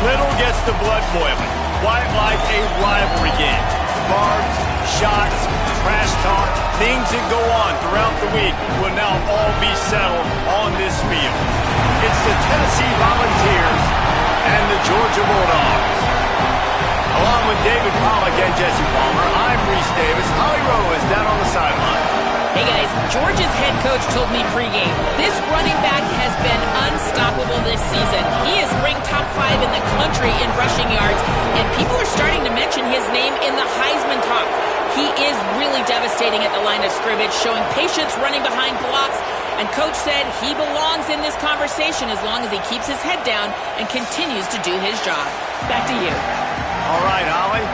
Little gets the blood boiling, quite like a rivalry game. Sparks, shots, trash talk, things that go on throughout the week will now all be settled on this field. It's the Tennessee Volunteers and the Georgia Bulldogs. Along with David Pollack and Jesse Palmer, I'm Reese Davis. Holly Rowe is down on the sideline. Hey guys, Georgia's head coach told me pregame, this running back has been unstoppable this season. He is ranked top 5 in the country in rushing yards, and people are starting to mention his name in the Heisman talk. He is really devastating at the line of scrimmage, showing patience running behind blocks, and coach said he belongs in this conversation as long as he keeps his head down and continues to do his job. Back to you. All right, Holly.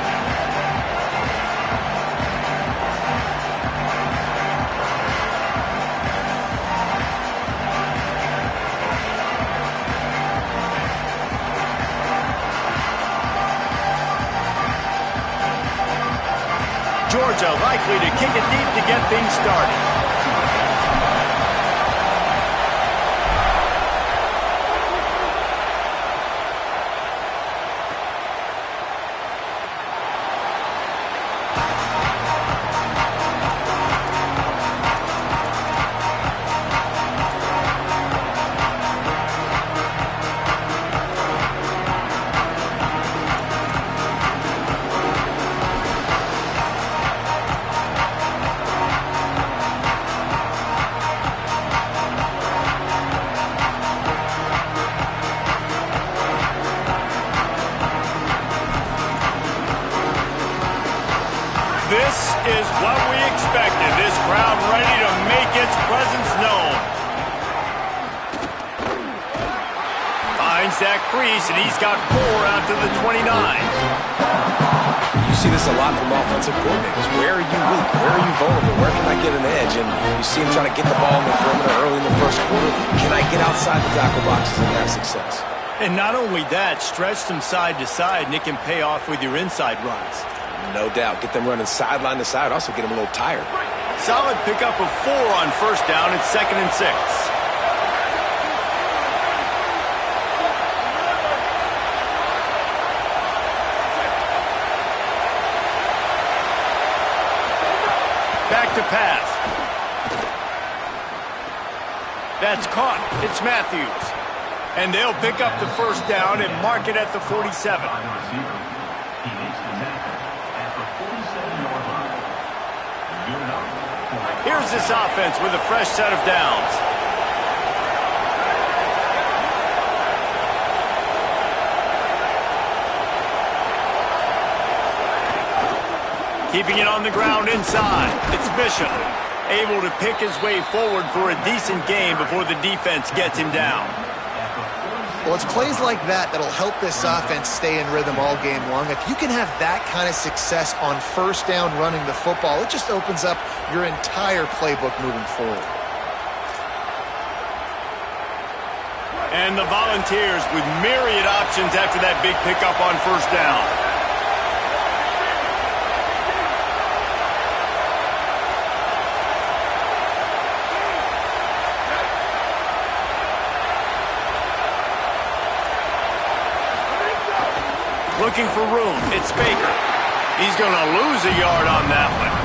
Georgia likely to kick it deep to get things started. This is what we expected. This crowd ready to make its presence known. Finds that crease, and he's got 4 out to the 29. You see this a lot from offensive coordinators. Where are you weak? Where are you vulnerable? Where can I get an edge? And you see him trying to get the ball in the perimeter early in the first quarter. Can I get outside the tackle boxes and have success? And not only that, stretch them side to side, and it can pay off with your inside runs. No doubt. Get them running sideline to side. Also get them a little tired. Solid pickup of 4 on first down. It's 2nd and 6. Back to pass. That's caught. It's Matthews. And they'll pick up the first down and mark it at the 47. Here's this offense with a fresh set of downs. Keeping it on the ground inside. It's Bishop, able to pick his way forward for a decent gain before the defense gets him down. Well, it's plays like that that'll help this offense stay in rhythm all game long. If you can have that kind of success on first down running the football, it just opens up your entire playbook moving forward. And the Volunteers with myriad options after that big pickup on first down. Looking for room. It's Baker. He's going to lose a yard on that one.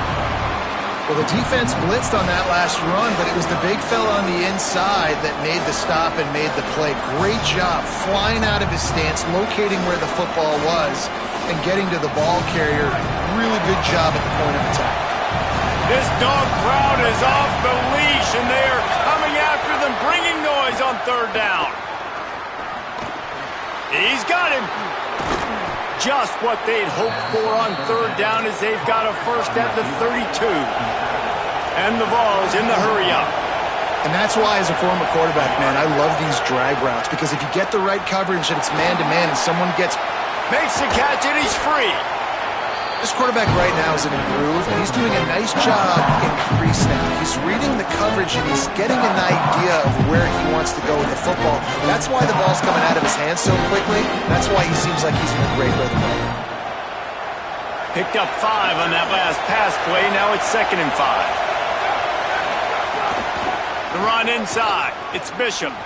Well, the defense blitzed on that last run, but it was the big fella on the inside that made the stop and made the play. Great job flying out of his stance, locating where the football was, and getting to the ball carrier. Really good job at the point of attack. This dog crowd is off the leash, and they are coming after them, bringing noise on third down. He's got him. Just what they'd hoped for on third down as they've got a first at the 32. And the Vols in the hurry-up. And that's why, as a former quarterback, man, I love these drag routes, because if you get the right coverage and it's man-to-man and someone gets... Makes the catch and he's free. This quarterback right now is in a groove, and he's doing a nice job in pre-snap. He's reading the coverage, and he's getting an idea of where he wants to go with the football. That's why the ball's coming out of his hands so quickly. That's why he seems like he's in a great rhythm. Picked up 5 on that last pass play. Now it's 2nd and 5. The run inside. It's Bishop.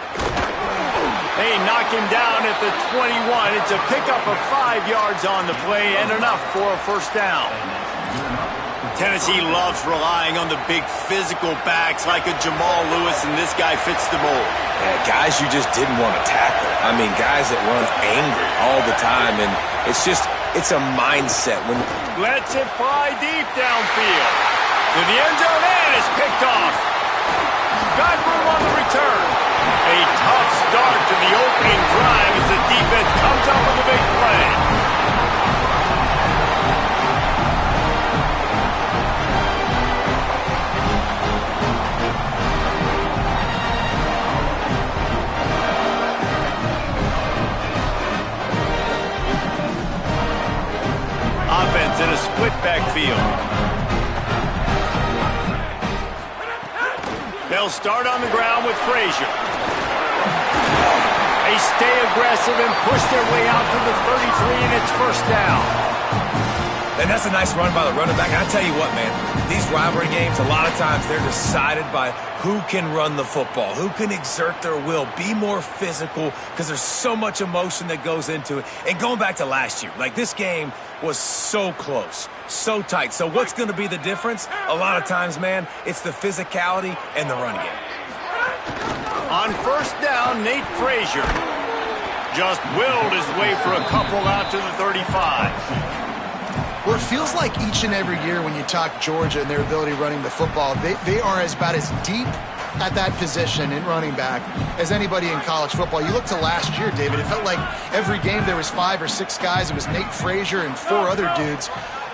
They knock him down at the 21. It's a pickup of 5 yards on the play and enough for a first down. Tennessee loves relying on the big physical backs like a Jamal Lewis, and this guy fits the mold. Yeah, guys you just didn't want to tackle. I mean, guys that run angry all the time, and it's a mindset. When lets it fly deep downfield. To the end zone, and it's picked off. Got room on the return. A tough start to the opening drive as the defense comes up with a big play. Offense in a split backfield. They'll start on the ground with Frazier. They stay aggressive and push their way out to the 33, and it's first down. And that's a nice run by the running back. And I tell you what, man, these rivalry games, a lot of times they're decided by who can run the football, who can exert their will, be more physical, because there's so much emotion that goes into it. And going back to last year, like this game was so close, so tight. So what's going to be the difference? A lot of times, man, it's the physicality and the run game. On first down, Nate Frazier just willed his way for a couple out to the 35. Well, it feels like each and every year when you talk Georgia and their ability running the football, they are about as deep at that position in running back as anybody in college football. You look to last year, David, it felt like every game there was 5 or 6 guys. It was Nate Frazier and 4 other dudes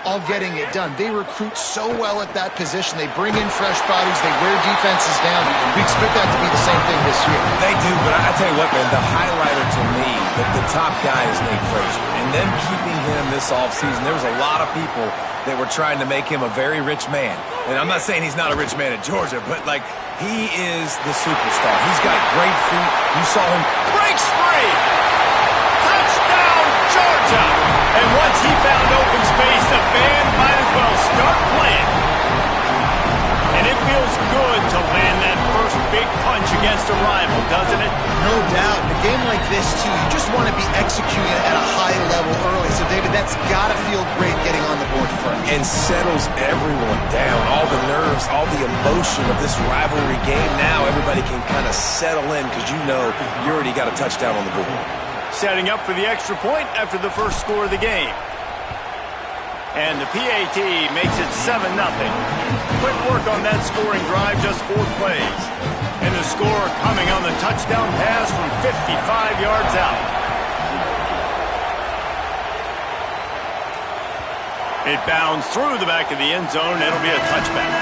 all getting it done. They recruit so well at that position. They bring in fresh bodies. They wear defenses down. We expect that to be the same thing this year. They do, but I tell you what, man, the highlighter to me, the top guy is Nate Frazier. And them keeping him this offseason, there was a lot of people that were trying to make him a very rich man. And I'm not saying he's not a rich man at Georgia, but, like, he is the superstar. He's got great feet. You saw him. Breaks free! Touchdown, Georgia! And once he found open space, the band might as well start playing. And it feels good to land that first big punch against a rival, doesn't it? No doubt. In a game like this, too, you just want to be executing at a high level early. So, David, that's got to feel great getting on the board first. And settles everyone down. All the nerves, all the emotion of this rivalry game. Now everybody can kind of settle in because you know you already got a touchdown on the board. Setting up for the extra point after the first score of the game. And the PAT makes it 7-0. Quick work on that scoring drive, just 4 plays. And the score coming on the touchdown pass from 55 yards out. It bounds through the back of the end zone. It'll be a touchback.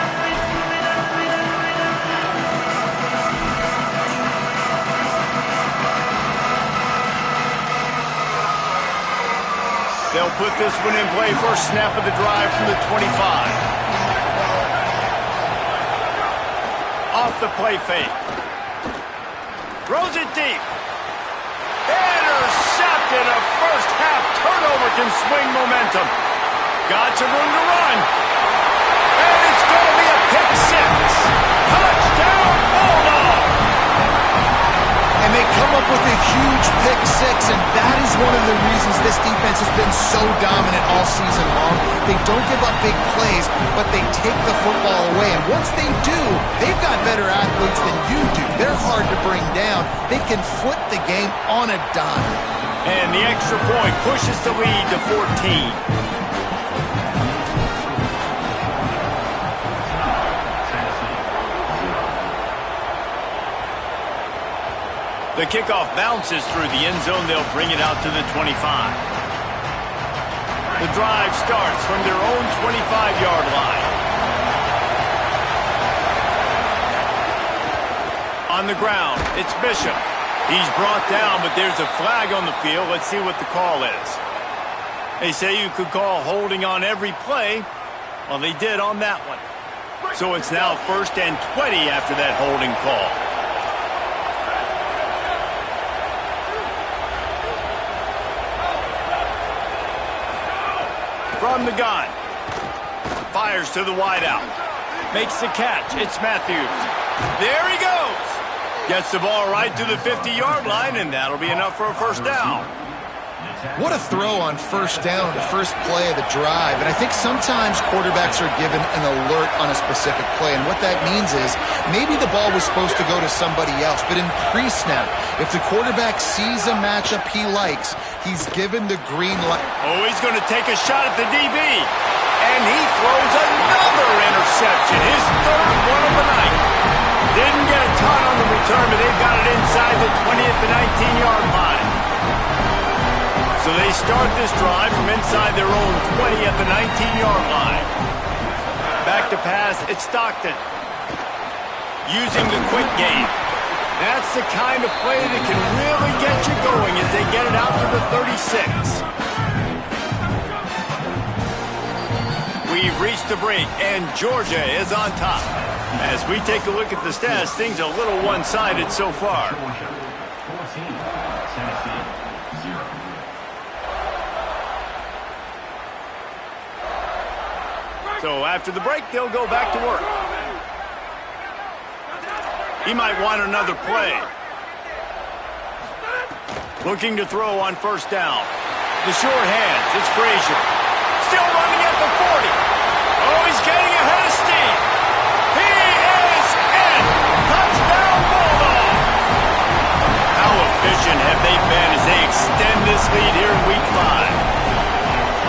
They'll put this one in play. First snap of the drive from the 25. Off the play fake. Throws it deep. Intercepted. A first half turnover can swing momentum. Got some room to run. And it's going to be a pick 6. Touchdown, Bulldogs! And they come up with a huge pick 6, and that is one of the reasons this defense has been so dominant all season long. They don't give up big plays, but they take the football away. And once they do, they've got better athletes than you do. They're hard to bring down. They can flip the game on a dime. And the extra point pushes the lead to 14. The kickoff bounces through the end zone. They'll bring it out to the 25. The drive starts from their own 25-yard line. On the ground, it's Bishop. He's brought down, but there's a flag on the field. Let's see what the call is. They say you could call holding on every play. Well, they did on that one. So it's now 1st and 20 after that holding call. From the gun. Fires to the wideout. Makes the catch. It's Matthews. There he goes. Gets the ball right to the 50-yard line, and that'll be enough for a first down. What a throw on first down, the first play of the drive. And I think sometimes quarterbacks are given an alert on a specific play. And what that means is maybe the ball was supposed to go to somebody else. But in pre-snap, if the quarterback sees a matchup he likes, he's given the green light. Oh, he's going to take a shot at the DB. And he throws another interception. His third one of the night. Didn't get a ton on the return, but they've got it inside the 20 at the 19-yard line. So they start this drive from inside their own 20 at the 19-yard line. Back to pass, it's Stockton. Using the quick game. That's the kind of play that can really get you going as they get it out to the 36. We've reached the break, and Georgia is on top. As we take a look at the stats, things are a little one-sided so far. So after the break, they'll go back to work. He might want another play. Looking to throw on first down. The short hands, it's Frazier. Still running at the 40. Oh, he's getting ahead of steam. He is in. Touchdown, Bulldogs. How efficient have they been as they extend this lead here in Week 5?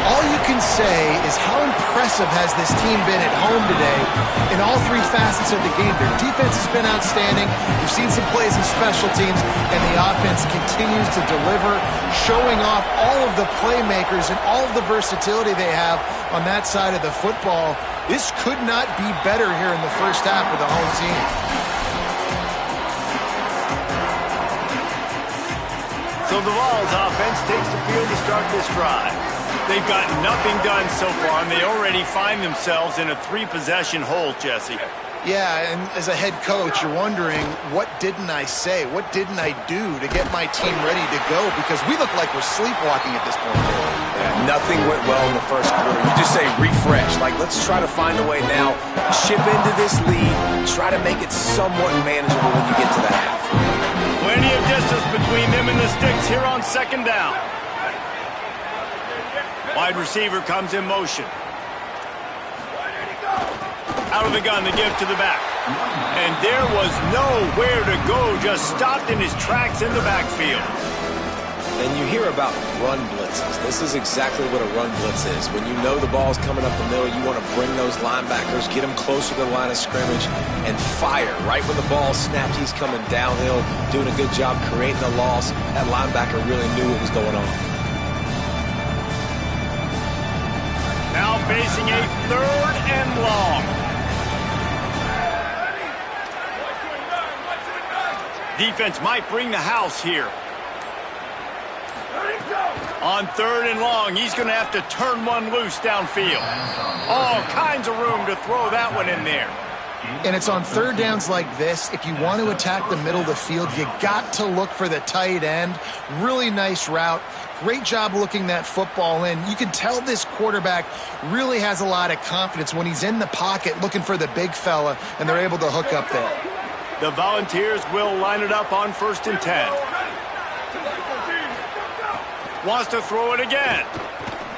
All you can say is how impressive has this team been at home today in all three facets of the game. Their defense has been outstanding. We've seen some plays in special teams, and the offense continues to deliver, showing off all of the playmakers and all of the versatility they have on that side of the football. This could not be better here in the first half for the home team. So the Vols offense takes the field to start this drive. They've got nothing done so far, and they already find themselves in a 3-possession hole, Jesse. Yeah, and as a head coach, you're wondering, what didn't I say? What didn't I do to get my team ready to go? Because we look like we're sleepwalking at this point. Yeah, nothing went well in the first quarter. You just say refresh. Like, let's try to find a way now. Chip into this lead. Try to make it somewhat manageable when you get to the half. Plenty of distance between them and the sticks here on second down. Wide receiver comes in motion. Out of the gun, the give to the back. And there was nowhere to go, just stopped in his tracks in the backfield. And you hear about run blitzes. This is exactly what a run blitz is. When you know the ball's coming up the middle, you want to bring those linebackers, get them closer to the line of scrimmage, and fire. Right when the ball snapped, he's coming downhill, doing a good job creating a loss. That linebacker really knew what was going on. Now facing a 3rd and long. Defense might bring the house here. On 3rd and long, he's going to have to turn one loose downfield. All kinds of room to throw that one in there. And it's on 3rd downs like this. If you want to attack the middle of the field, you got to look for the tight end. Really nice route. Great job looking that football in. You can tell this quarterback really has a lot of confidence when he's in the pocket looking for the big fella, and they're able to hook up there. The Volunteers will line it up on 1st and 10. Wants to throw it again.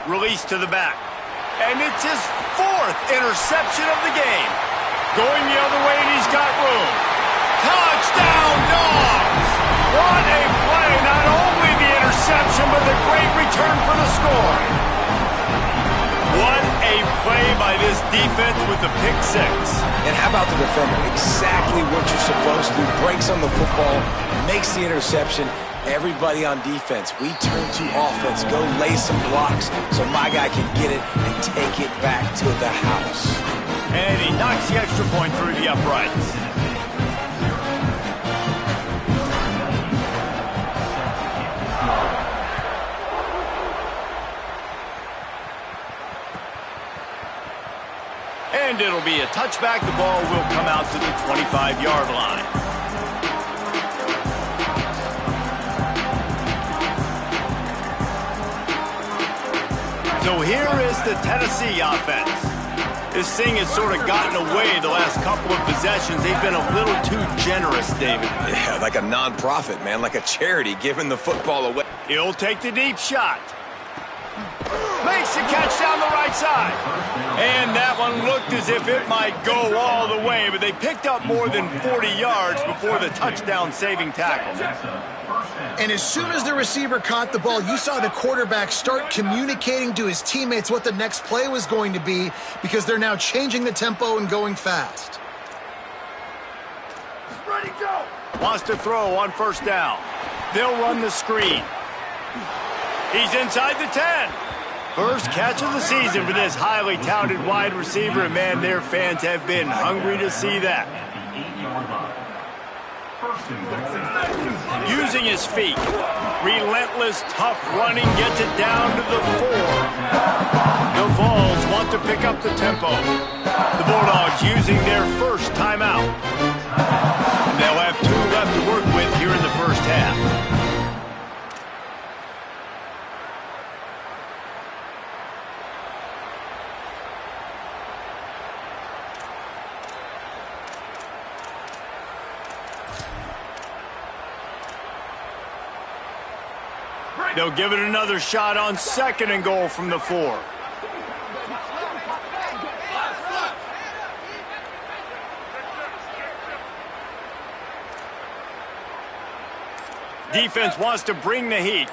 Release to the back. And it's his 4th interception of the game. Going the other way, and he's got room. Touchdown, Dogs! What a play! Not only the interception, but the great return for the score. What a play by this defense with the pick 6. And how about the defender? Exactly what you're supposed to do. Breaks on the football, makes the interception. Everybody on defense, we turn to offense. Go lay some blocks so my guy can get it and take it back to the house. And he knocks the extra point through the uprights. And it'll be a touchback. The ball will come out to the 25-yard line. So here is the Tennessee offense. This thing has sort of gotten away the last couple of possessions. They've been a little too generous, David. Yeah, like a non-profit, man, like a charity giving the football away. He'll take the deep shot. Makes the catch down the right side. And that one looked as if it might go all the way, but they picked up more than 40 yards before the touchdown-saving tackle. And as soon as the receiver caught the ball, you saw the quarterback start communicating to his teammates what the next play was going to be, because they're now changing the tempo and going fast. Ready, go! Wants to throw on first down. They'll run the screen. He's inside the 10. First catch of the season for this highly touted wide receiver, and man, their fans have been hungry to see that. Using his feet, relentless, tough running gets it down to the 4. The Vols want to pick up the tempo. The Bulldogs using their first timeout. And they'll have 2 left to work with here in the first half. They'll give it another shot on 2nd and goal from the 4. Defense wants to bring the heat.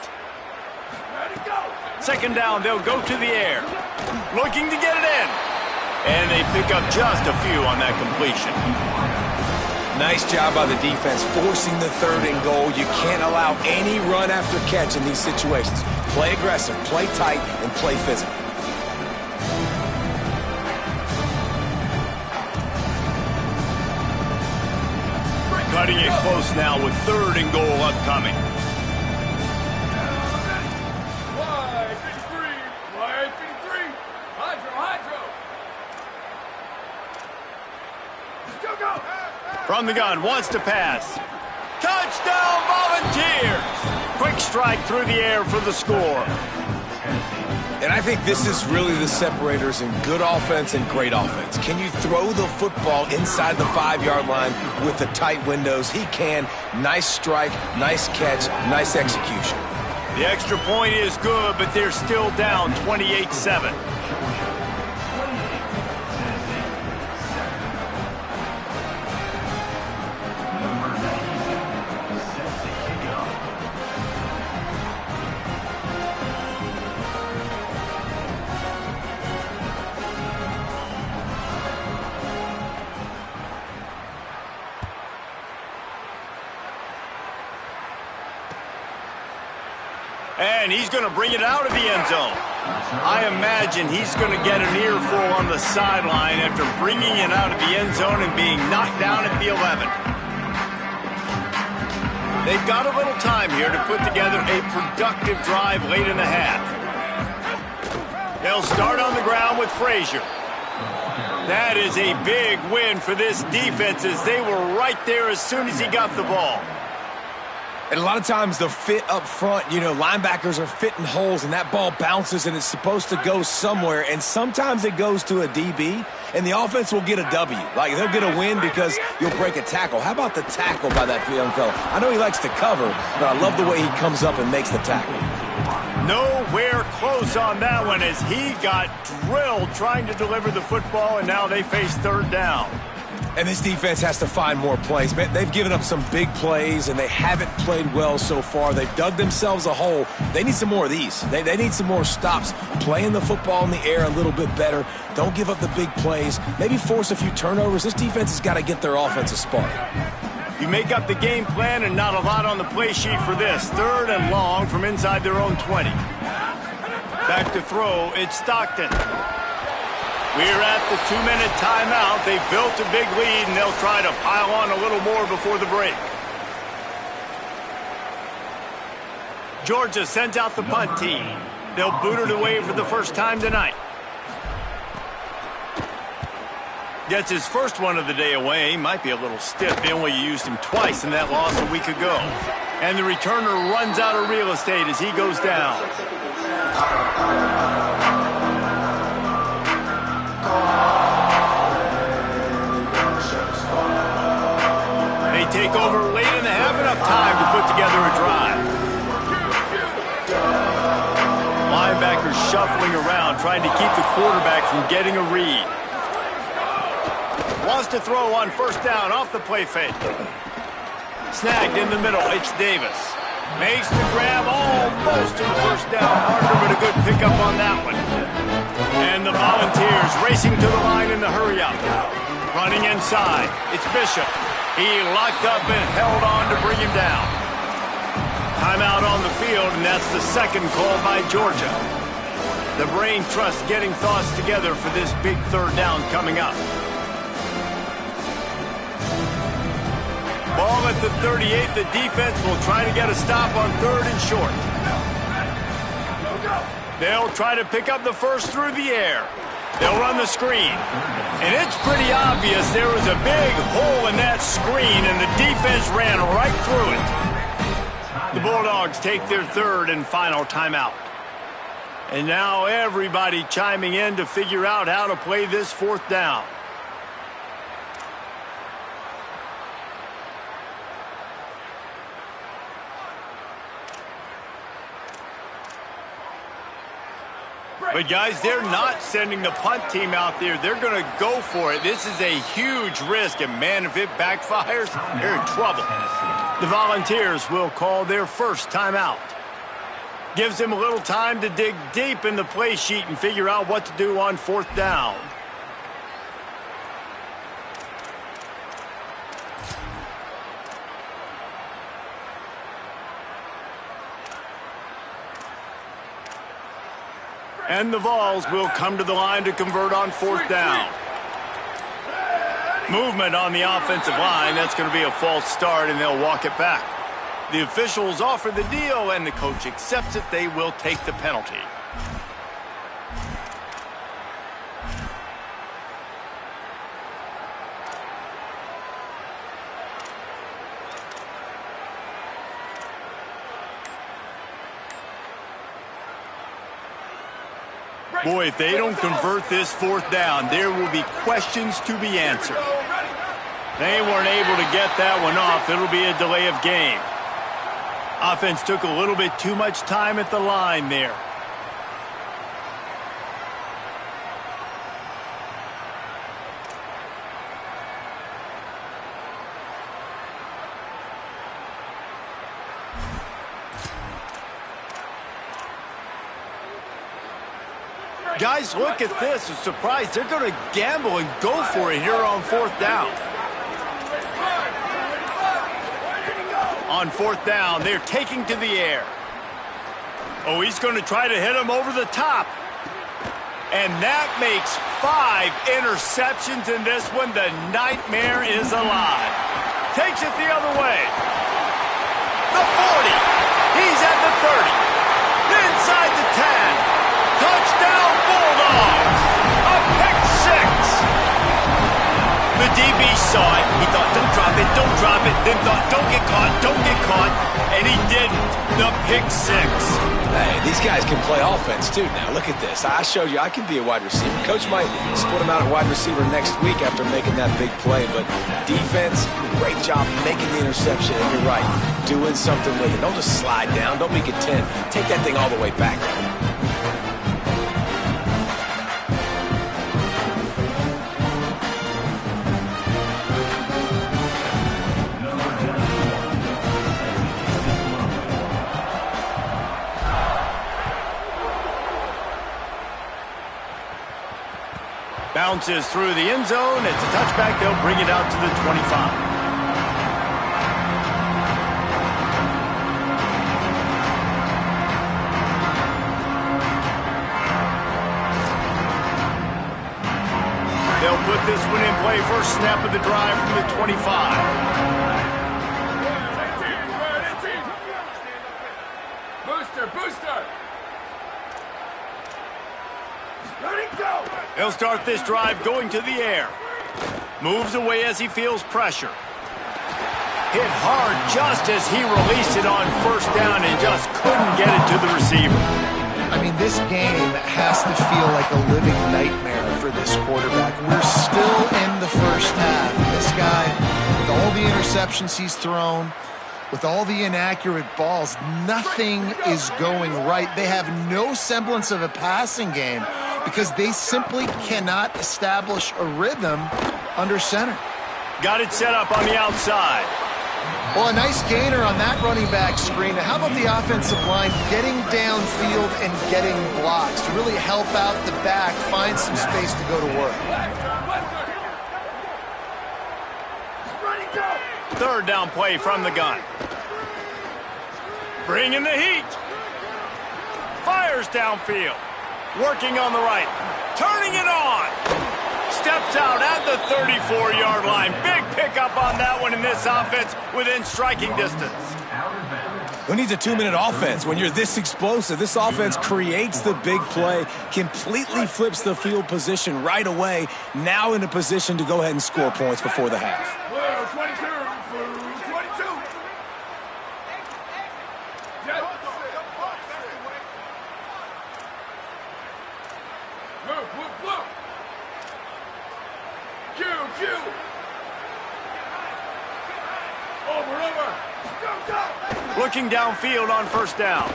2nd down, they'll go to the air. Looking to get it in. And they pick up just a few on that completion. Nice job by the defense forcing the 3rd and goal. You can't allow any run after catch in these situations. Play aggressive, play tight, and play physical. Cutting it close now with 3rd and goal upcoming. From the gun, wants to pass. Touchdown, Volunteers! Quick strike through the air for the score. And I think this is really the separators in good offense and great offense. Can you throw the football inside the 5-yard line with the tight windows? He can. Nice strike, nice catch, nice execution. The extra point is good, but they're still down 28-7. And he's going to bring it out of the end zone. I imagine he's going to get an earful on the sideline after bringing it out of the end zone and being knocked down at the 11. They've got a little time here to put together a productive drive late in the half. They'll start on the ground with Frazier. That is a big win for this defense, as they were right there as soon as he got the ball. And a lot of times the fit up front, you know, linebackers are fitting holes and that ball bounces and it's supposed to go somewhere, and sometimes it goes to a DB and the offense will get a W. Like, they'll get a win because you'll break a tackle. How about the tackle by that young fella? I know he likes to cover, but I love the way he comes up and makes the tackle. Nowhere close on that one, as he got drilled trying to deliver the football, and now they face 3rd down. And this defense has to find more plays. Man, they've given up some big plays, and they haven't played well so far. They've dug themselves a hole. They need some more of these. They need some more stops. Playing the football in the air a little bit better. Don't give up the big plays. Maybe force a few turnovers. This defense has got to get their offense a spark. You make up the game plan, and not a lot on the play sheet for this. 3rd and long from inside their own 20. Back to throw, it's Stockton. We're at the 2-minute timeout. They've built a big lead, and they'll try to pile on a little more before the break. Georgia sends out the punt team. They'll boot it away for the first time tonight. Gets his first one of the day away. Might be a little stiff. They only used him twice in that loss a week ago. And the returner runs out of real estate as he goes down. linebackers shuffling around, trying to keep the quarterback from getting a read. Wants to throw on first down off the play fake. Snagged in the middle, it's Davis. Makes the grab almost to the first down. Parker with a good pickup on that one. And the Volunteers racing to the line in the hurry-up. Running inside, it's Bishop. He locked up and held on to bring him down. Timeout on the field, and that's the second call by Georgia. The brain trust getting thoughts together for this big third down coming up. Ball at the 38. The defense will try to get a stop on third and short. They'll try to pick up the first through the air. They'll run the screen. And it's pretty obvious there was a big hole in that screen, and the defense ran right through it. The Bulldogs take their third and final timeout. And now everybody chiming in to figure out how to play this fourth down. But, guys, they're not sending the punt team out there. They're going to go for it. This is a huge risk, and, man, if it backfires, they're in trouble. The Volunteers will call their first timeout. Gives them a little time to dig deep in the play sheet and figure out what to do on fourth down. And the Vols will come to the line to convert on fourth down. Movement on the offensive line. That's going to be a false start, and they'll walk it back. The officials offer the deal, and the coach accepts it. They will take the penalty. Boy, if they don't convert this fourth down, there will be questions to be answered. They weren't able to get that one off. It'll be a delay of game. Offense took a little bit too much time at the line there. Guys, look at this. I'm surprised they're going to gamble and go for it here on fourth down. On fourth down, they're taking to the air. Oh, he's going to try to hit him over the top. And that makes 5 interceptions in this one. The nightmare is alive. Takes it the other way. The 40. He's at the 30. Inside the 10. Touchdown, Bulldogs! A pick six! The DB saw it. He thought, don't drop it, don't drop it. Then thought, don't get caught. And he didn't. The pick six. Hey, these guys can play offense, too. Now, look at this. I showed you I can be a wide receiver. Coach might split him out at wide receiver next week after making that big play. But defense, great job making the interception. And you're right, doing something with it. Don't just slide down. Don't make it 10. Take that thing all the way back. Bounces through the end zone. It's a touchback. They'll bring it out to the 25. They'll put this one in play. First snap of the drive from the 25. Booster! He'll start this drive going to the air. Moves away as he feels pressure. Hit hard just as he released it on first down and just couldn't get it to the receiver. I mean, this game has to feel like a living nightmare for this quarterback. We're still in the first half. This guy, with all the interceptions he's thrown, With all the inaccurate balls, nothing is going right. They have no semblance of a passing game because they simply cannot establish a rhythm under center. Got it set up on the outside. Well, a nice gainer on that running back screen. How about the offensive line getting downfield and getting blocks to really help out the back, find some space to go to work? Third down play from the gun. Bringing the heat. Fires downfield. Working on the right. Turning it on. Steps out at the 34-yard line. Big pickup on that one in this offense within striking distance. Who needs a 2-minute offense? When you're this explosive, this offense creates the big play, completely flips the field position right away, now in a position to go ahead and score points before the half. 22. Looking downfield on first down.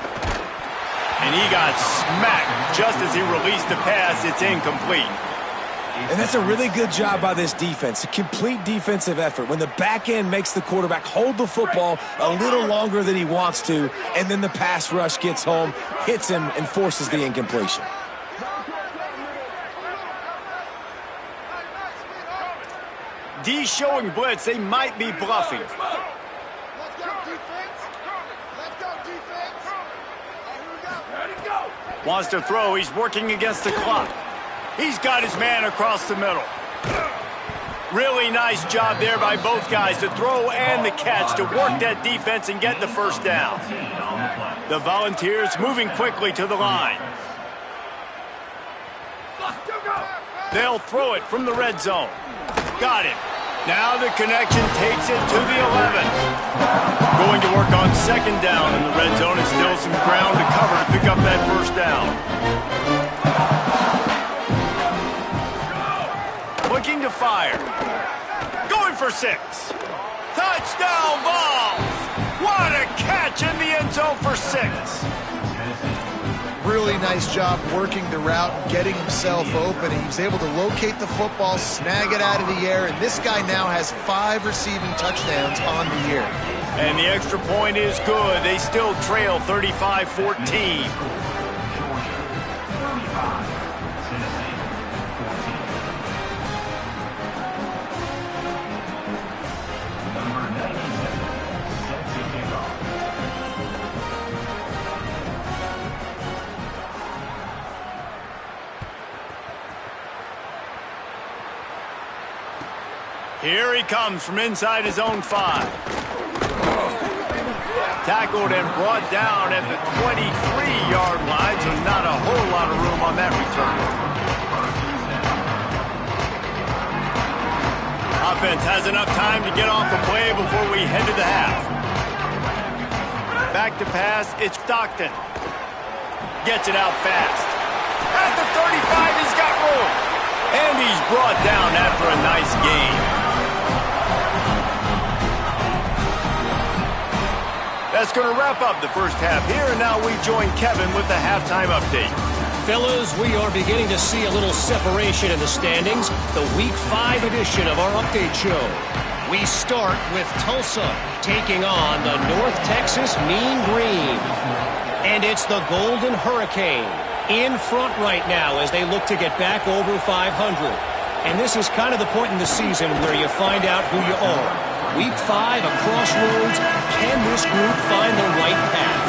And he got smacked just as he released the pass. It's incomplete. And that's a really good job by this defense, a complete defensive effort. When the back end makes the quarterback hold the football a little longer than he wants to, and then the pass rush gets home, hits him, and forces the incompletion. D showing blitz. They might be bluffing. Wants to throw. He's working against the clock. He's got his man across the middle. Really nice job there by both guys to throw and the catch to work that defense and get the first down. The Volunteers moving quickly to the line. They'll throw it from the red zone. Got it. Now the connection takes it to the 11. Going to work on second down in the red zone and still some ground to cover to pick up that first down. Looking to fire. Going for 6. Touchdown Vols! What a catch in the end zone for 6. Really nice job working the route and getting himself open. He was able to locate the football, snag it out of the air, and this guy now has 5 receiving touchdowns on the year. And the extra point is good. They still trail 35-14. Here he comes from inside his own 5. Tackled and brought down at the 23-yard line, so not a whole lot of room on that return. Offense has enough time to get off the play before we head to the half. Back to pass, it's Stockton. Gets it out fast. At the 35, he's got room. And he's brought down after a nice gain. That's going to wrap up the first half here, and now we join Kevin with the halftime update. Fellas, we are beginning to see a little separation in the standings. The Week 5 edition of our update show. We start with Tulsa taking on the North Texas Mean Green. And it's the Golden Hurricane in front right now as they look to get back over 500. And this is kind of the point in the season where you find out who you are. Week 5, a crossroads. Can this group find the right path?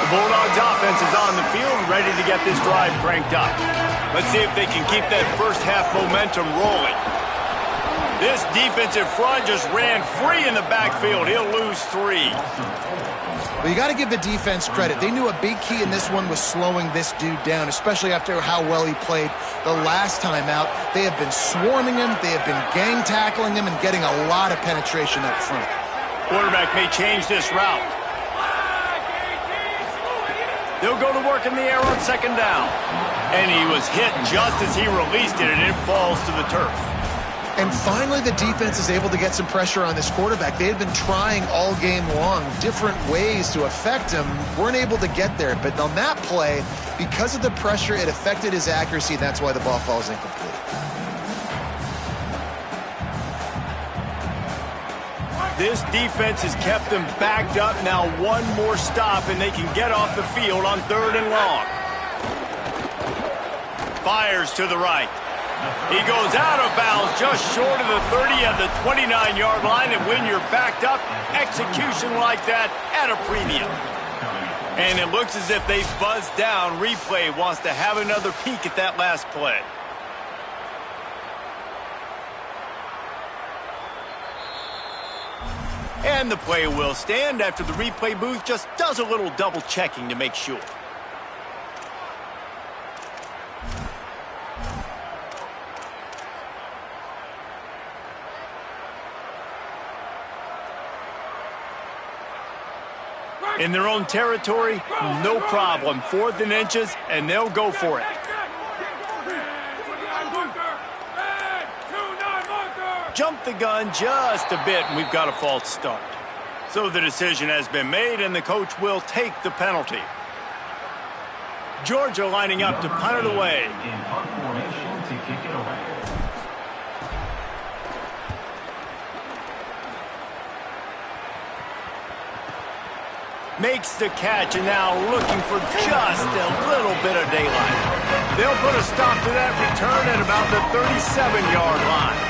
The Bulldogs offense is on the field, ready to get this drive cranked up. Let's see if they can keep that first half momentum rolling. This defensive front just ran free in the backfield. He'll lose 3. Well, you got to give the defense credit. They knew a big key in this one was slowing this dude down, especially after how well he played the last time out. They have been swarming him. They have been gang tackling him and getting a lot of penetration up front. Quarterback may change this route. They'll go to work in the air on second down. And he was hit just as he released it, and it falls to the turf. And finally, the defense is able to get some pressure on this quarterback. They had been trying all game long different ways to affect him, weren't able to get there. But on that play, because of the pressure, it affected his accuracy, and that's why the ball falls incomplete. This defense has kept them backed up. Now one more stop, and they can get off the field on 3rd and long. Fires to the right. He goes out of bounds just short of the 30 at the 29-yard line, and when you're backed up, execution like that at a premium. And it looks as if they buzzed down. Replay wants to have another peek at that last play. And the play will stand after the replay booth just does a little double checking to make sure. In their own territory, no problem. 4th and inches, and they'll go for it. Jump the gun just a bit, and we've got a false start. So the decision has been made, and the coach will take the penalty. Georgia lining up to punt it away. In punt formation to kick it away. Makes the catch, and now looking for just a little bit of daylight. They'll put a stop to that return at about the 37-yard line.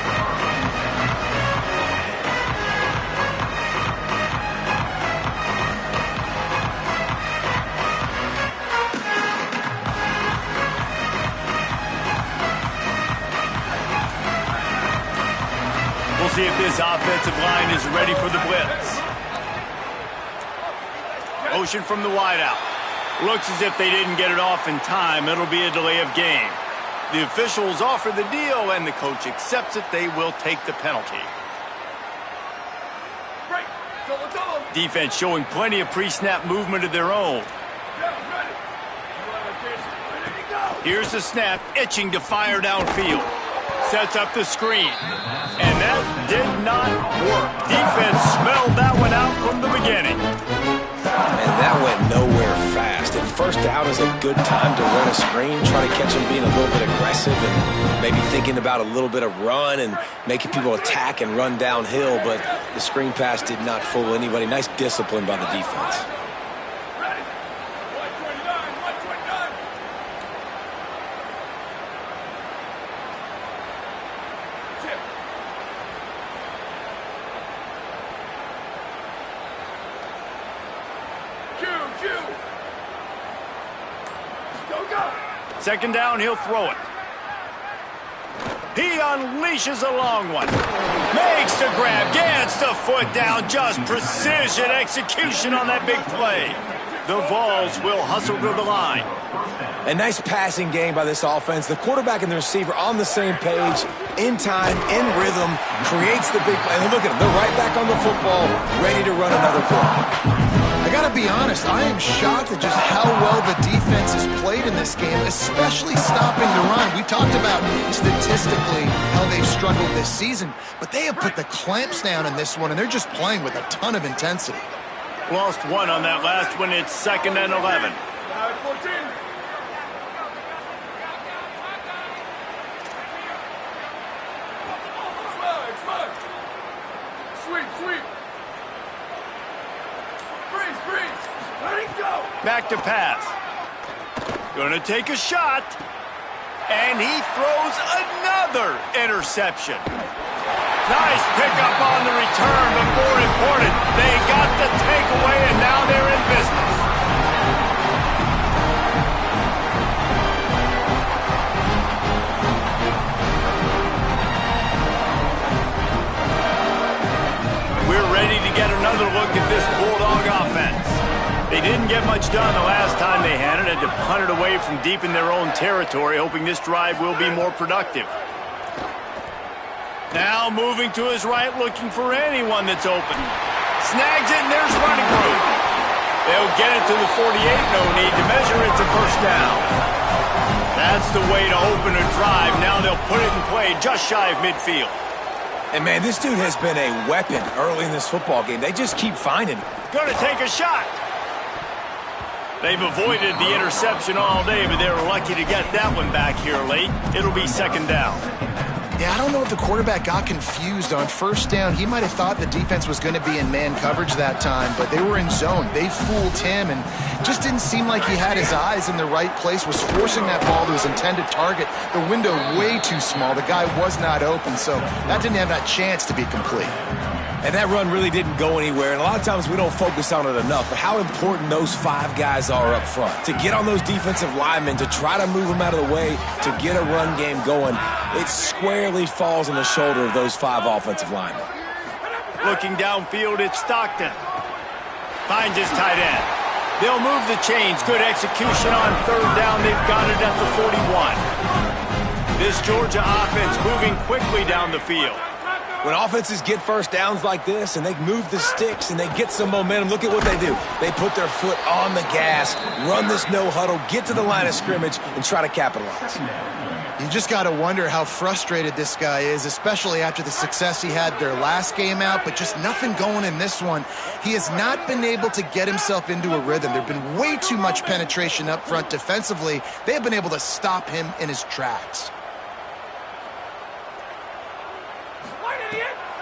We'll see if this offensive line is ready for the blitz. Motion from the wideout. Looks as if they didn't get it off in time. It'll be a delay of game. The officials offer the deal, and the coach accepts it. They will take the penalty. Defense showing plenty of pre-snap movement of their own. Here's the snap, itching to fire downfield. Sets up the screen. And that did not work. Defense smelled that one out from the beginning. And that went nowhere fast. And first out is a good time to run a screen, try to catch them being a little bit aggressive and maybe thinking about a little bit of run and making people attack and run downhill. But the screen pass did not fool anybody. Nice discipline by the defense. Second down, he'll throw it. He unleashes a long one. Makes the grab, gets the foot down. Just precision execution on that big play. The Vols will hustle to the line. A nice passing game by this offense. The quarterback and the receiver on the same page, in time, in rhythm, creates the big play. And look at them, they're right back on the football, ready to run another play. I gotta be honest, I am shocked at just how well the defense has played in this game, especially stopping the run. We talked about statistically how they've struggled this season, but they have put the clamps down in this one, and they're just playing with a ton of intensity. Lost one on that last one. It's 2nd and 11. Back to pass. Gonna take a shot. And he throws another interception. Nice pickup on the return, but more important, they got the takeaway, and now they're in business. We're ready to get another look at this Bulldog offense. They didn't get much done the last time they had it. Had to punt it away from deep in their own territory, hoping this drive will be more productive. Now moving to his right, looking for anyone that's open. Snags it, and there's running room. They'll get it to the 48. No need to measure. It's a first down. That's the way to open a drive. Now they'll put it in play just shy of midfield. And, man, this dude has been a weapon early in this football game. They just keep finding him. Going to take a shot. They've avoided the interception all day, but they were lucky to get that one back here late. It'll be second down. Yeah, I don't know if the quarterback got confused on first down. He might have thought the defense was going to be in man coverage that time, but they were in zone. They fooled him and just didn't seem like he had his eyes in the right place, was forcing that ball to his intended target. The window way too small. The guy was not open, so that didn't have that chance to be complete. And that run really didn't go anywhere. And a lot of times we don't focus on it enough. But how important those 5 guys are up front. To get on those defensive linemen, to try to move them out of the way, to get a run game going, it squarely falls on the shoulder of those 5 offensive linemen. Looking downfield, it's Stockton. Finds his tight end. They'll move the chains. Good execution on third down. They've got it at the 41. This Georgia offense moving quickly down the field. When offenses get first downs like this and they move the sticks and they get some momentum, look at what they do. They put their foot on the gas, run this no huddle, get to the line of scrimmage, and try to capitalize. You just got to wonder how frustrated this guy is, especially after the success he had their last game out, but just nothing going in this one. He has not been able to get himself into a rhythm. There have been way too much penetration up front defensively. They have been able to stop him in his tracks.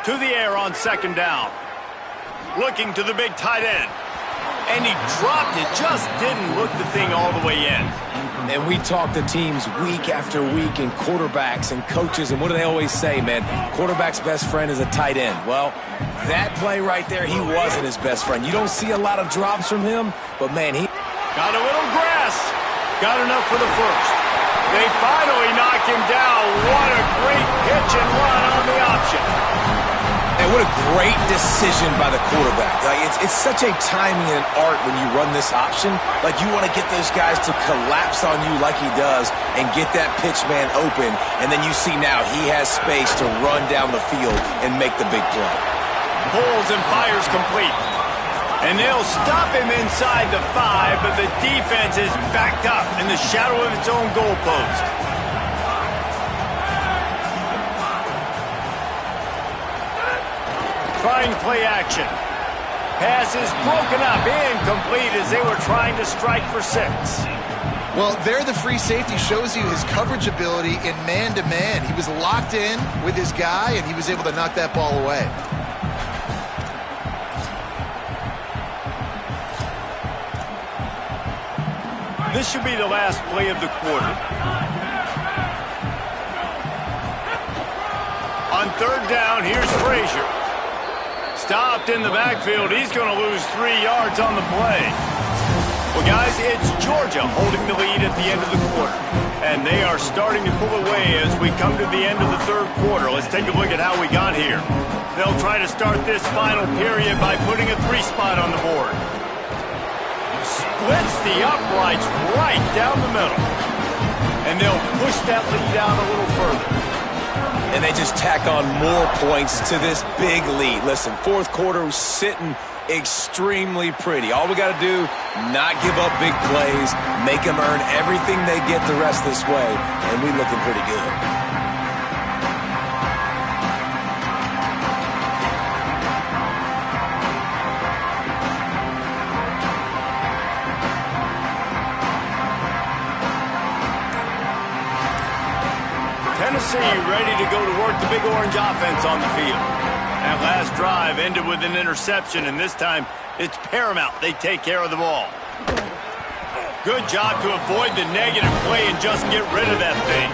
To the air on second down. Looking to the big tight end. And he dropped it, just didn't look the thing all the way in. And we talk to teams week after week and quarterbacks and coaches, and what do they always say, man? Quarterback's best friend is a tight end. Well, that play right there, he wasn't his best friend. You don't see a lot of drops from him, but, man, he got a little grass. Got enough for the first. They finally knock him down. What a great pitch and run on the option. And what a great decision by the quarterback. Like it's such a timing and an art when you run this option. Like you want to get those guys to collapse on you like he does and get that pitch man open. And then you see now he has space to run down the field and make the big play. Pulls and fires complete. And they'll stop him inside the 5, but the defense is backed up in the shadow of its own goalpost. Trying play action. Pass is broken up, incomplete as they were trying to strike for 6. Well, there the free safety shows you his coverage ability in man-to-man. He was locked in with his guy, and he was able to knock that ball away. This should be the last play of the quarter. On third down, here's Frazier. Stopped in the backfield. He's going to lose 3 yards on the play. Well, guys, it's Georgia holding the lead at the end of the quarter. And they are starting to pull away as we come to the end of the third quarter. Let's take a look at how we got here. They'll try to start this final period by putting a 3-spot on the board. Splits the uprights right down the middle. And they'll push that lead out a little further. And they just tack on more points to this big lead. Listen, fourth quarter was sitting extremely pretty. All we got to do, not give up big plays, make them earn everything they get the rest this way, and we looking pretty good. Tennessee ready to go to work the big orange offense on the field. That last drive ended with an interception, and this time it's paramount they take care of the ball. Good job to avoid the negative play and just get rid of that thing.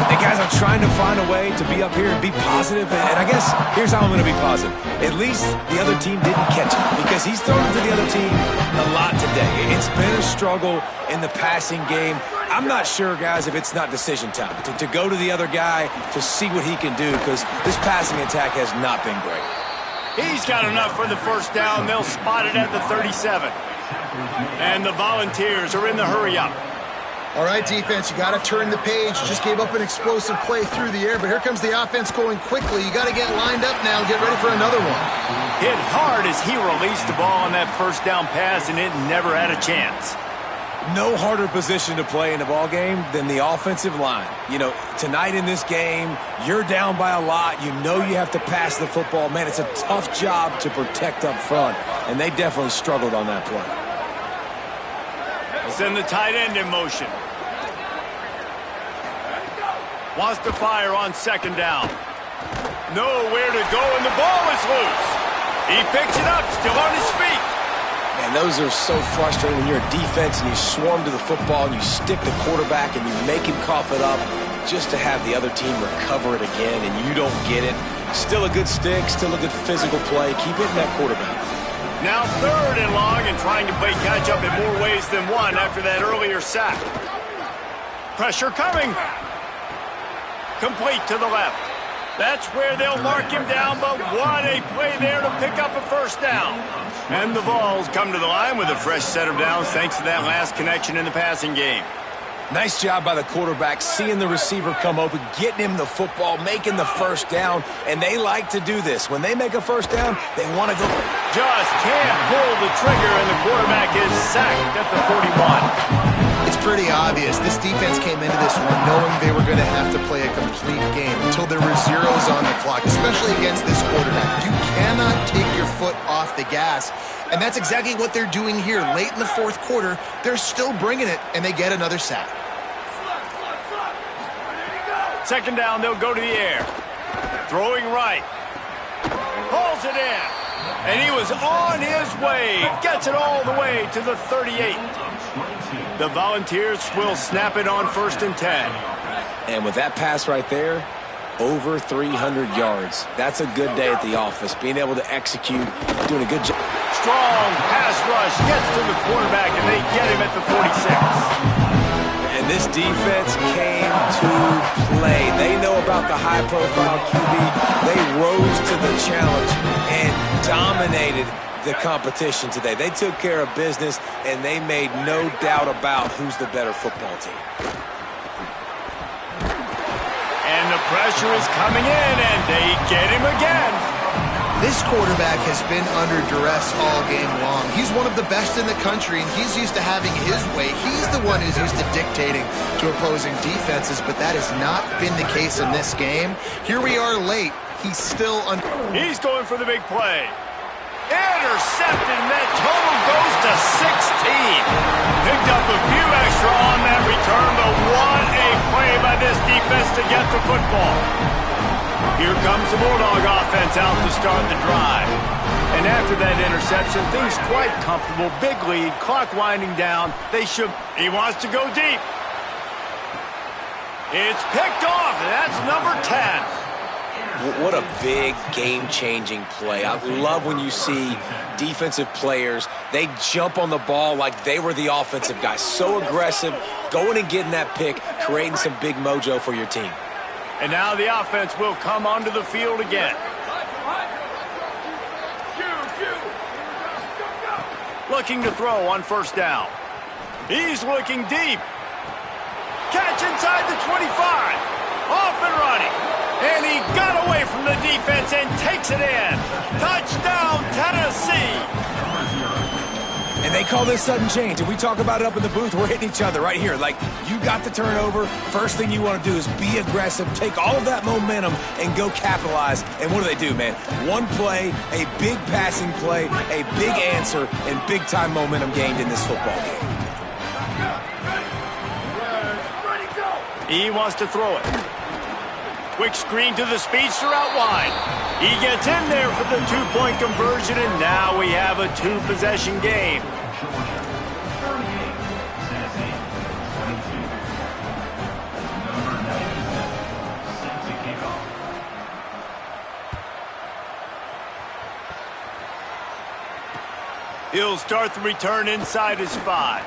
Hey, guys, I'm trying to find a way to be up here and be positive, and I guess here's how I'm going to be positive. At least the other team didn't catch it because he's thrown it to the other team a lot today. It's been a struggle in the passing game. I'm not sure, guys, if it's not decision time to go to the other guy to see what he can do because this passing attack has not been great. He's got enough for the first down. They'll spot it at the 37. And the Volunteers are in the hurry-up. All right, defense, you got to turn the page. Just gave up an explosive play through the air, but here comes the offense going quickly. You got to get lined up now and get ready for another one. Hit hard as he released the ball on that first down pass, and it never had a chance. No harder position to play in a ball game than the offensive line. You know, tonight in this game, you're down by a lot. You know you have to pass the football. Man, it's a tough job to protect up front, and they definitely struggled on that play. Send the tight end in motion. Wants to fire on second down. Nowhere to go, and the ball is loose. He picks it up, still on his feet. And those are so frustrating when you're a defense and you swarm to the football and you stick the quarterback and you make him cough it up just to have the other team recover it again and you don't get it. Still a good stick, still a good physical play. Keep hitting that quarterback. Now third and long and trying to play catch-up in more ways than one after that earlier sack. Pressure coming. Complete to the left. That's where they'll mark him down, but what a play there to pick up a first down. And the Vols come to the line with a fresh set of downs thanks to that last connection in the passing game. Nice job by the quarterback, seeing the receiver come open, getting him the football, making the first down, and they like to do this. When they make a first down, they want to go. Just can't pull the trigger, and the quarterback is sacked at the 41. It's pretty obvious. This defense came into this one knowing they were going to have to play a complete game until there were zeros on the clock, especially against this quarterback. You cannot take your foot off the gas, and that's exactly what they're doing here. Late in the fourth quarter, they're still bringing it, and they get another sack. Second down, they'll go to the air. Throwing right. Pulls it in. And he was on his way. Gets it all the way to the 38. The Volunteers will snap it on 1st and 10. And with that pass right there, over 300 yards. That's a good day at the office. Being able to execute, doing a good job. Strong pass rush. Gets to the quarterback, and they get him at the 46. And this defense came to play. They know about the high-profile QB. They rose to the challenge and dominated the competition today. They took care of business, and they made no doubt about who's the better football team. And the pressure is coming in, and they get him again. This quarterback has been under duress all game long. He's one of the best in the country, and he's used to having his way. He's the one who's used to dictating to opposing defenses, but that has not been the case in this game. Here we are late. He's still under. He's going for the big play. Intercepted, and that total goes to 16. Picked up a few extra on that return, but what a play by this defense to get the football. Here comes the Bulldog offense out to start the drive. And after that interception, things quite comfortable. Big lead, clock winding down. He wants to go deep. It's picked off, and that's number 10. What a big game-changing play. I love when you see defensive players, they jump on the ball like they were the offensive guys. So aggressive, going and getting that pick, creating some big mojo for your team. And now the offense will come onto the field again. Looking to throw on 1st down. He's looking deep. Catch inside the 25. Off and running. And he got away from the defense and takes it in. Touchdown, Tennessee. And they call this sudden change. And we talk about it up in the booth. We're hitting each other right here. Like, you got the turnover. First thing you want to do is be aggressive, take all of that momentum, and go capitalize. And what do, man? One play, a big passing play, a big answer, and big-time momentum gained in this football game. He wants to throw it. Quick screen to the speedster out wide. He gets in there for the 2-point conversion, and now we have a 2-possession game. He'll start the return inside his 5.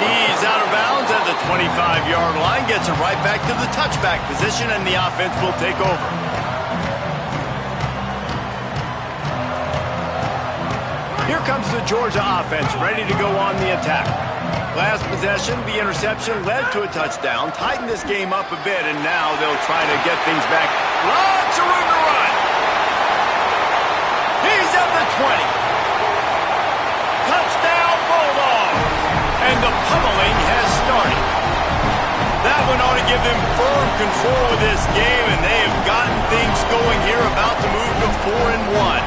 He's out of bounds at the 25-yard line, gets it right back to the touchback position, and the offense will take over. Here comes the Georgia offense, ready to go on the attack. Last possession, the interception led to a touchdown, tightened this game up a bit, and now they'll try to get things back. Lots of room to run. He's at the 20. Touchdown, Bulldogs. pummeling has started. That one ought to give them firm control of this game, and they have gotten things going here, about to move to 4-1.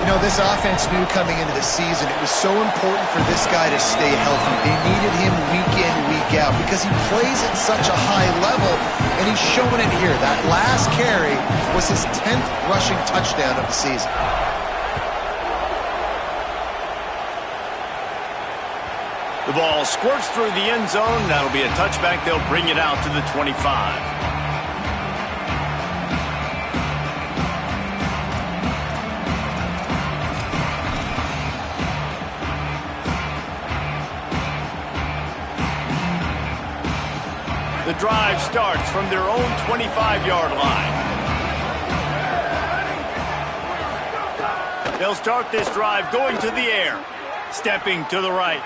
You know, this offense knew coming into the season it was so important for this guy to stay healthy. They needed him week in, week out because he plays at such a high level, and he's showing it here. That last carry was his 10th rushing touchdown of the season. The ball squirts through the end zone. That'll be a touchback. They'll bring it out to the 25. The drive starts from their own 25-yard line. They'll start this drive going to the air, stepping to the right.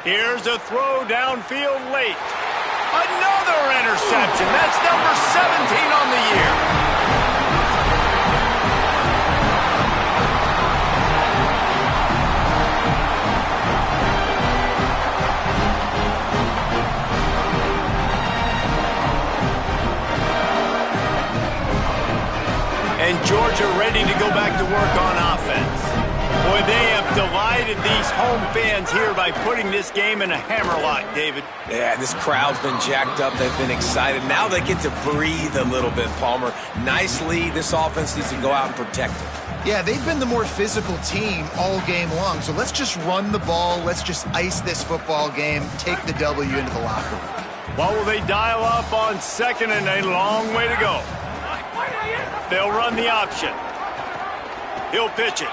Here's a throw downfield late. Another interception. That's number 17 on the year. And Georgia ready to go back to work on offense. Boy, they have delighted these home fans here by putting this game in a hammerlock, David. Yeah, this crowd's been jacked up. They've been excited. Now they get to breathe a little bit, Palmer. Nice lead. This offense needs to go out and protect it. Yeah, they've been the more physical team all game long. So let's just run the ball. Let's just ice this football game, take the W into the locker room. What will they dial up on second and a long way to go? They'll run the option. He'll pitch it.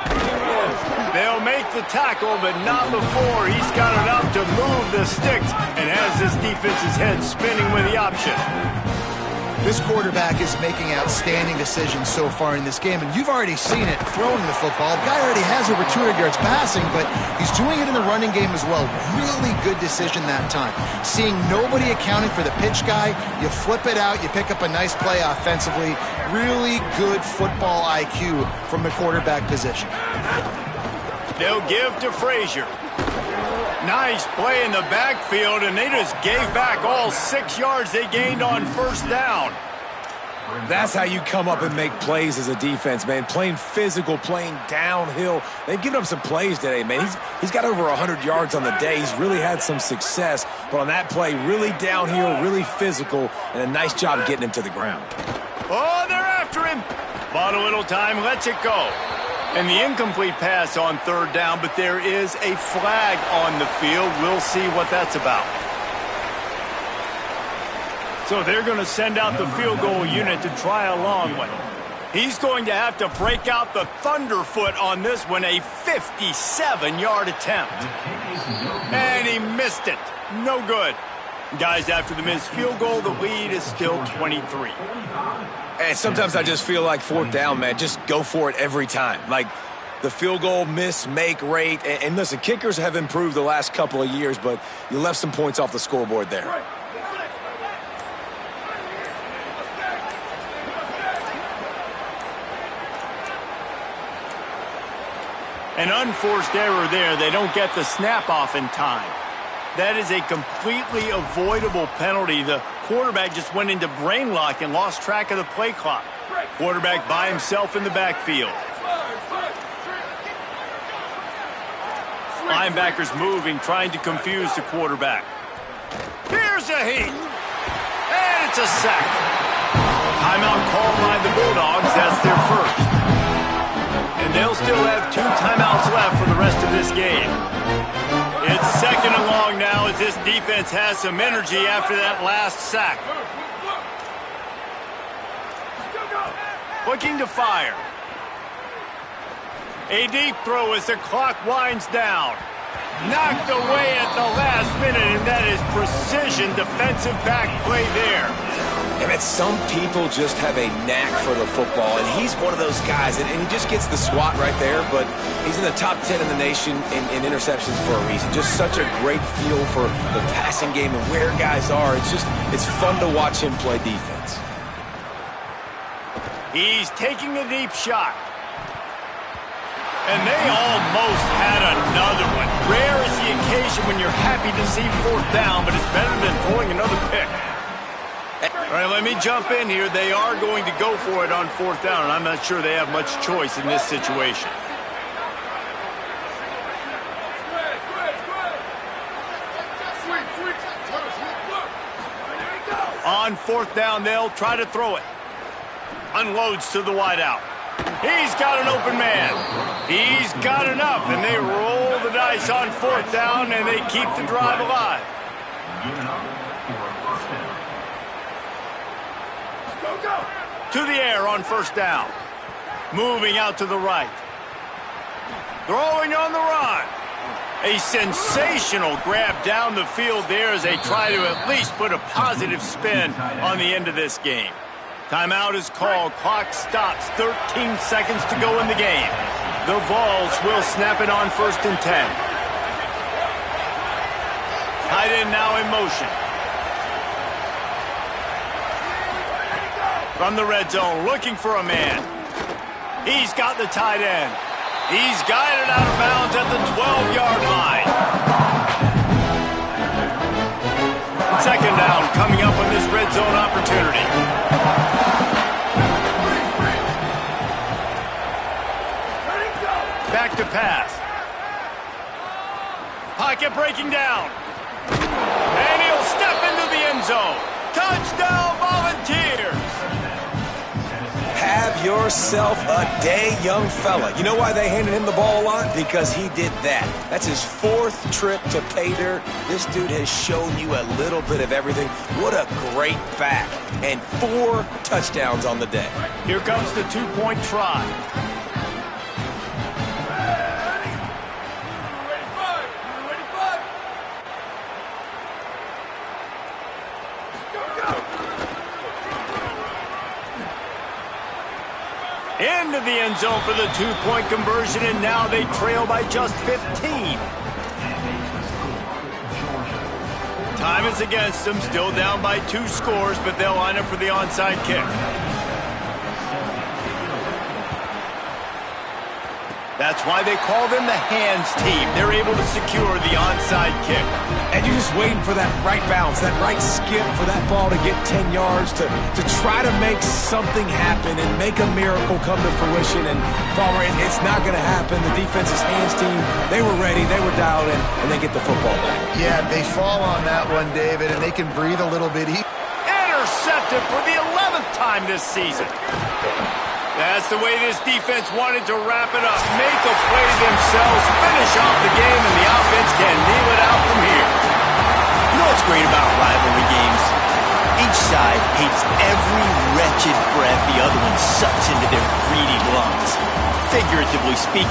They'll make the tackle, but not before he's got enough to move the sticks and has this defense's head spinning with the option. This quarterback is making outstanding decisions so far in this game, and you've already seen it throwing the football. The guy already has over 200 yards passing, but he's doing it in the running game as well. Really good decision that time. Seeing nobody accounting for the pitch guy, you flip it out, you pick up a nice play offensively. Really good football IQ from the quarterback position. They'll give to Frazier. Nice play in the backfield, and they just gave back all 6 yards they gained on first down. That's how you come up and make plays as a defense, man. Playing physical, playing downhill. They've given up some plays today, man. He's got over 100 yards on the day. He's really had some success. But on that play, really downhill, really physical, and a nice job getting him to the ground. Oh, they're after him. Bought a little time, lets it go. And the incomplete pass on third down, but there is a flag on the field. We'll see what that's about. So they're going to send out the field goal unit to try a long one. He's going to have to break out the thunderfoot on this one, a 57-yard attempt. And he missed it. No good. Guys, after the missed field goal, the lead is still 23. And sometimes I just feel like fourth down, man. Just go for it every time. Like the field goal miss-make rate. And listen, kickers have improved the last couple of years, but you left some points off the scoreboard there. An unforced error there. They don't get the snap off in time. That is a completely avoidable penalty. The quarterback just went into brain lock and lost track of the play clock. Quarterback by himself in the backfield. Linebackers moving, trying to confuse the quarterback. Here's a heat. And it's a sack. Timeout called by the Bulldogs. That's their first. And they'll still have 2 timeouts left for the rest of this game. It's second and long now as this defense has some energy after that last sack. Looking to fire. A deep throw as the clock winds down. Knocked away at the last minute, and that is precision defensive back play there. And some people just have a knack for the football, and he's one of those guys, and he just gets the swat right there, but he's in the top 10 in the nation in interceptions for a reason. Just such a great feel for the passing game and where guys are. It's fun to watch him play defense. He's taking a deep shot. And they almost had another one. Rare is the occasion occasion when you're happy to see fourth down, but it's better than throwing another pick. All right, let me jump in here. They are going to go for it on fourth down, and I'm not sure they have much choice in this situation. On fourth down, they'll try to throw it. Unloads to the wideout. He's got an open man. He's got enough, and they roll the dice on fourth down, and they keep the drive alive. To the air on first down. Moving out to the right. Throwing on the run. A sensational grab down the field there as they try to at least put a positive spin on the end of this game. Timeout is called. Clock stops. 13 seconds to go in the game. The Vols will snap it on 1st and 10. Tight end now in motion. From the red zone, looking for a man. He's got the tight end. He's guided out of bounds at the 12-yard line. Second down coming up on this red zone opportunity. Back to pass. Pocket breaking down. And he'll step into the end zone. Touchdown, Volunteers! Have yourself a day, young fella. You know why they handed him the ball a lot? Because he did that. That's his 4th trip to pay dirt. This dude has shown you a little bit of everything. What a great back. And 4 touchdowns on the day. Here comes the 2-point try. Into the end zone for the 2-point conversion, and now they trail by just 15. Time is against them, still down by 2 scores, but they'll line up for the onside kick. That's why they call them the hands team. They're able to secure the onside kick. And you're just waiting for that right bounce, that right skip for that ball to get 10 yards to try to make something happen and make a miracle come to fruition. And Palmer, it's not going to happen. The defense's hands team, they were ready, they were dialed in, and they get the football back. Yeah, they fall on that one, David, and they can breathe a little bit. Intercepted for the 11th time this season. That's the way this defense wanted to wrap it up. Make a play themselves, finish off the game, and the offense can kneel it out from here. You know what's great about rivalry games? Each side hates every wretched breath the other one sucks into their greedy lungs. Figuratively speaking.